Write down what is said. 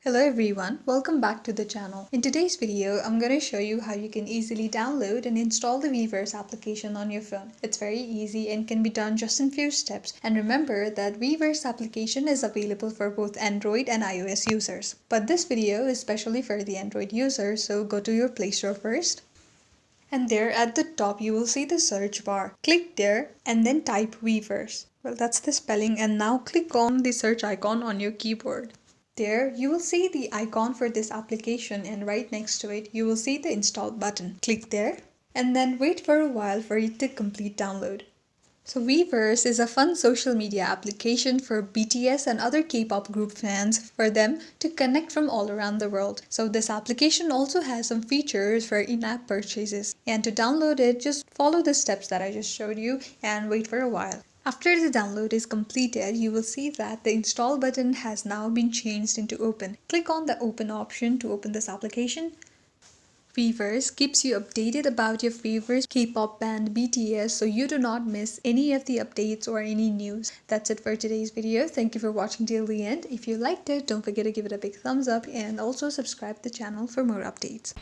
Hello everyone, welcome back to the channel. In today's video, I'm going to show you how you can easily download and install the Weverse application on your phone. It's very easy and can be done just in few steps. And remember that Weverse application is available for both Android and iOS users. But this video is especially for the Android user, so go to your Play Store first. And there at the top you will see the search bar. Click there and then type Weverse. Well, that's the spelling, and now click on the search icon on your keyboard. There, you will see the icon for this application, and right next to it, you will see the install button. Click there and then wait for a while for it to complete download. So Weverse is a fun social media application for BTS and other K-pop group fans for them to connect from all around the world. So this application also has some features for in-app purchases. And to download it, just follow the steps that I just showed you and wait for a while. After the download is completed, you will see that the install button has now been changed into open. Click on the open option to open this application. Weverse keeps you updated about your favorite K-pop band BTS, so you do not miss any of the updates or any news. That's it for today's video. Thank you for watching till the end. If you liked it, don't forget to give it a big thumbs up and also subscribe to the channel for more updates.